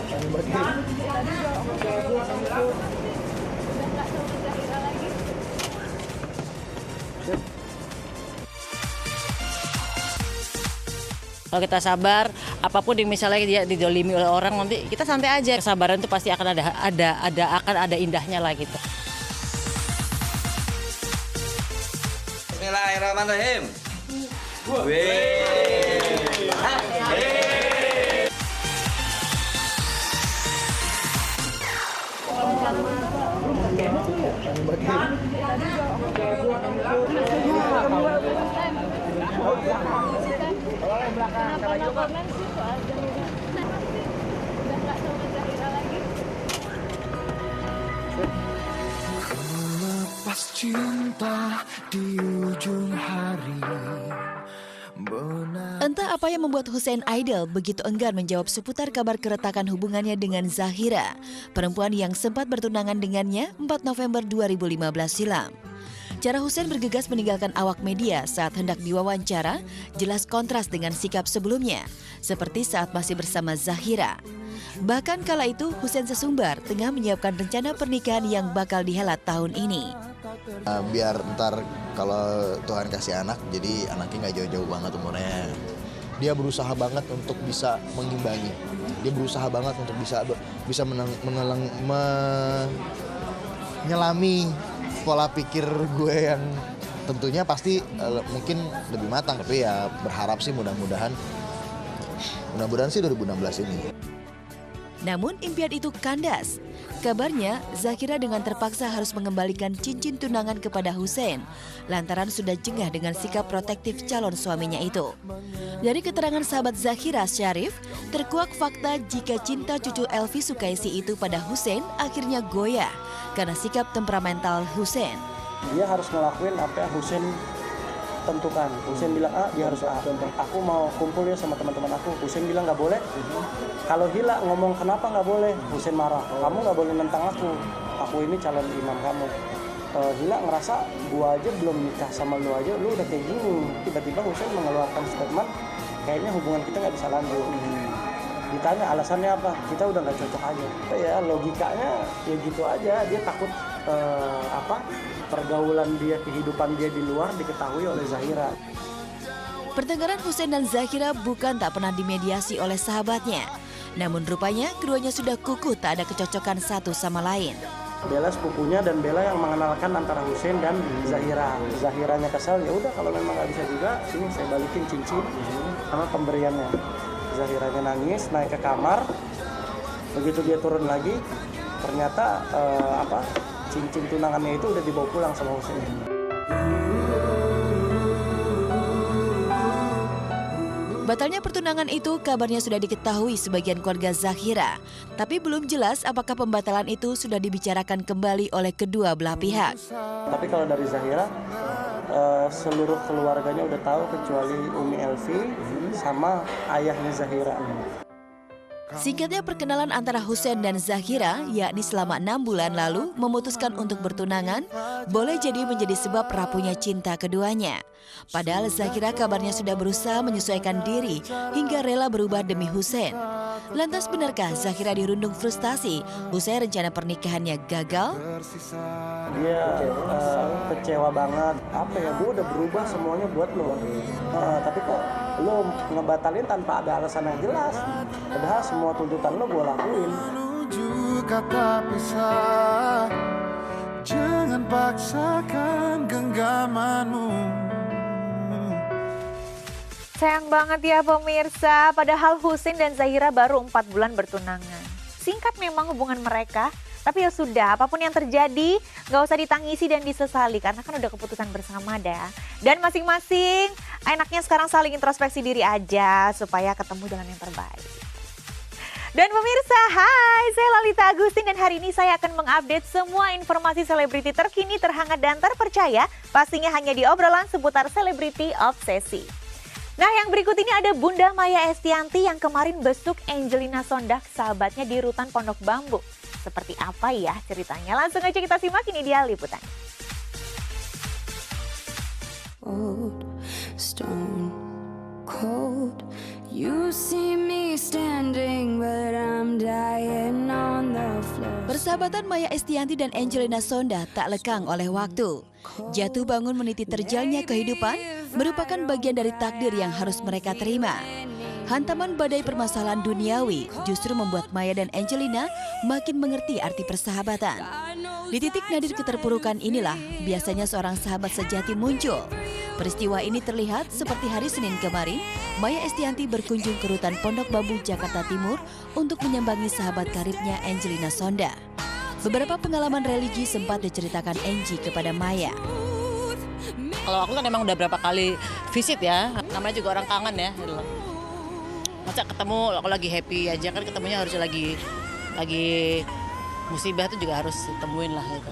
Kalau kita sabar, apapun yang misalnya dia didolimi oleh orang, nanti kita santai aja. Kesabaran itu pasti akan ada indahnya lah gitu. Bismillahirrahmanirrahim. Melepas cinta di ujung hari. Entah apa yang membuat Hussein Idol begitu enggan menjawab seputar kabar keretakan hubungannya dengan Zahira, perempuan yang sempat bertunangan dengannya 4 November 2015 silam. Cara Hussein bergegas meninggalkan awak media saat hendak diwawancara jelas kontras dengan sikap sebelumnya, seperti saat masih bersama Zahira. Bahkan kala itu Hussein sesumbar tengah menyiapkan rencana pernikahan yang bakal dihelat tahun ini. Biar ntar kalau Tuhan kasih anak, jadi anaknya nggak jauh-jauh banget umurnya. Dia berusaha banget untuk bisa mengimbangi. Dia berusaha banget untuk bisa menyelami pola pikir gue yang tentunya pasti mungkin lebih matang. Tapi ya berharap sih mudah-mudahan sih 2016 ini. Namun impian itu kandas. Kabarnya Zahira dengan terpaksa harus mengembalikan cincin tunangan kepada Hussein lantaran sudah jengah dengan sikap protektif calon suaminya itu. Dari keterangan sahabat Zahira, Syarif, terkuak fakta jika cinta cucu Elvi Sukaisi itu pada Hussein akhirnya goyah karena sikap temperamental Hussein. Dia harus ngelakuin apa yang Hussein tentukan. Hussein bilang A, dia harus A. Aku mau kumpul ya sama teman-teman aku. Hussein bilang nggak boleh. Kalau Hila ngomong kenapa nggak boleh, Hussein marah. Kamu nggak boleh nentang aku. Aku ini calon imam kamu. Hila ngerasa gua aja belum nikah sama lu aja, lu udah kayak gini. Tiba-tiba Hussein mengeluarkan statement, kayaknya hubungan kita nggak bisa lanjut. Ditanya alasannya apa? Kita udah nggak cocok aja. Ya logikanya ya gitu aja. Dia takut pergaulan dia, kehidupan dia di luar diketahui oleh Zahira. Pertengkaran Hussein dan Zahira bukan tak pernah dimediasi oleh sahabatnya. Namun rupanya keduanya sudah kukuh tak ada kecocokan satu sama lain. Bella sepupunya dan Bella yang mengenalkan antara Hussein dan Zahira. Zahiranya kesal, ya udah kalau memang nggak bisa juga, sini saya balikin cincin sama pemberiannya. Zahiranya nangis, naik ke kamar. Begitu dia turun lagi, ternyata cincin tunangannya itu udah dibawa pulang sama Hussein. Batalnya pertunangan itu kabarnya sudah diketahui sebagian keluarga Zahira. Tapi belum jelas apakah pembatalan itu sudah dibicarakan kembali oleh kedua belah pihak. Tapi kalau dari Zahira, seluruh keluarganya udah tahu kecuali Umi Elvi sama ayahnya Zahira. Singkatnya perkenalan antara Hussein dan Zahira, yakni selama 6 bulan lalu memutuskan untuk bertunangan, boleh jadi menjadi sebab rapuhnya cinta keduanya. Padahal Zahira kabarnya sudah berusaha menyesuaikan diri hingga rela berubah demi Hussein. Lantas benarkah Zahira dirundung frustasi usai rencana pernikahannya gagal? Dia kecewa banget. Gue udah berubah semuanya buat lo. Tapi kok lo ngebatalin tanpa ada alasan yang jelas. Padahal semua tuntutan lo gue lakuin. Menuju kata pisah, jangan paksakan genggamanmu. Sayang banget ya pemirsa, padahal Hussein dan Zahira baru 4 bulan bertunangan. Singkat memang hubungan mereka, tapi ya sudah, apapun yang terjadi gak usah ditangisi dan disesali karena kan udah keputusan bersama dah. Dan masing-masing enaknya sekarang saling introspeksi diri aja supaya ketemu jalan yang terbaik. Dan pemirsa, hai, saya Lalita Agustin dan hari ini saya akan mengupdate semua informasi selebriti terkini, terhangat dan terpercaya, pastinya hanya di obrolan seputar selebriti obsesi. Nah, yang berikut ini ada Bunda Maya Estianti yang kemarin besuk Angelina Sondak, sahabatnya di Rutan Pondok Bambu. Seperti apa ya ceritanya? Langsung aja kita simak, ini dia liputan. Old stone cold, you see me standing but I'm dying. Persahabatan Maya Estianty dan Angelina Sonda tak lekang oleh waktu. Jatuh bangun meniti terjalnya kehidupan merupakan bagian dari takdir yang harus mereka terima. Hantaman badai permasalahan duniawi justru membuat Maya dan Angelina makin mengerti arti persahabatan. Di titik nadir keterpurukan inilah biasanya seorang sahabat sejati muncul. Peristiwa ini terlihat seperti hari Senin kemarin, Maya Estianty berkunjung ke rutan Pondok Bambu, Jakarta Timur untuk menyambangi sahabat karibnya Angelina Sonda. Beberapa pengalaman religi sempat diceritakan Angie kepada Maya. Kalau aku kan emang udah berapa kali visit ya, namanya juga orang kangen ya. Masa ketemu kalau lagi happy aja kan ketemunya harus lagi musibah tuh juga harus temuin lah gitu.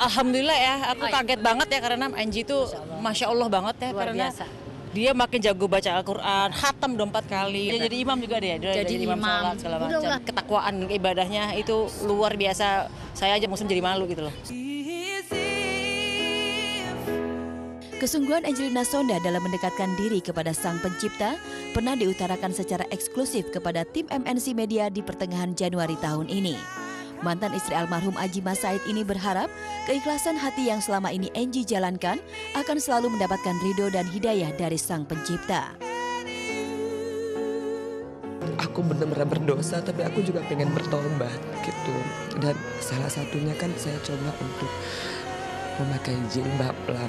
Alhamdulillah ya, aku kaget banget ya karena Angie itu Masya Allah banget ya. Luar karena biasa. dia makin jago baca Al-Quran, khatam 4 kali. Dia jadi imam juga dia jadi imam sholat segala macam. Ketakwaan ibadahnya itu luar biasa. Saya aja muslim jadi malu gitu loh. Kesungguhan Angelina Sonda dalam mendekatkan diri kepada Sang Pencipta pernah diutarakan secara eksklusif kepada tim MNC Media di pertengahan Januari tahun ini. Mantan istri almarhum Aji Mas Said ini berharap keikhlasan hati yang selama ini Angie jalankan akan selalu mendapatkan ridho dan hidayah dari Sang Pencipta. Aku benar-benar berdosa, tapi aku juga pengen bertobat gitu. Dan salah satunya kan saya coba untuk memakai jilbab lah.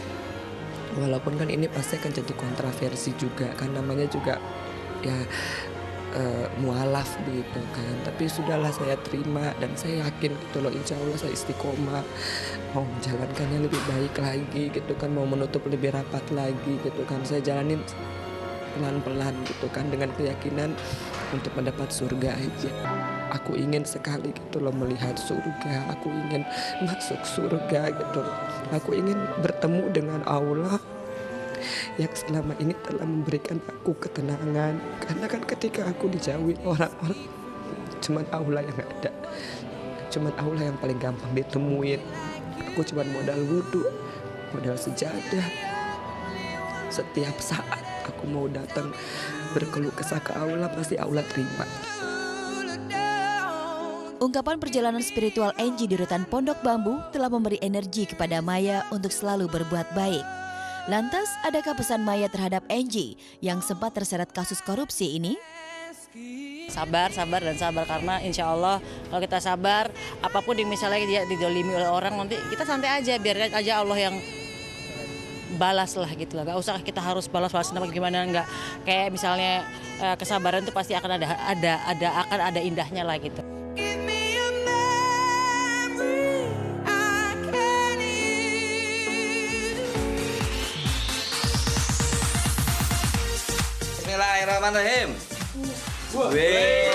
Walaupun kan ini pasti akan jadi kontroversi juga, kan namanya juga ya mualaf gitu kan. Tapi sudahlah saya terima dan saya yakin gitu loh, insya Allah saya istiqomah mau menjalankannya lebih baik lagi gitu kan, mau menutup lebih rapat lagi gitu kan. Saya jalanin pelan-pelan gitu kan dengan keyakinan untuk mendapat surga aja. Aku ingin sekali gitu loh melihat surga, aku ingin masuk surga gitu. Aku ingin bertemu dengan Allah yang selama ini telah memberikan aku ketenangan. Karena kan ketika aku dijauhi orang-orang, cuman Allah yang ada, cuman Allah yang paling gampang ditemuin. Aku cuman modal wudhu, modal sejadah. Setiap saat aku mau datang berkeluh kesah ke Allah, pasti Allah terima. Ungkapan perjalanan spiritual Angie di rutan Pondok Bambu telah memberi energi kepada Maya untuk selalu berbuat baik. Lantas, adakah pesan Maya terhadap Angie yang sempat terseret kasus korupsi ini? Sabar dan sabar, karena insya Allah kalau kita sabar, apapun yang misalnya dia didolimi oleh orang, nanti kita santai aja, biar aja Allah yang balas lah gitu lah. Gak usah kita harus balas gimana, enggak. Kayak misalnya kesabaran itu pasti akan ada indahnya lah gitu. Bismillahirrahmanirrahim. Wih.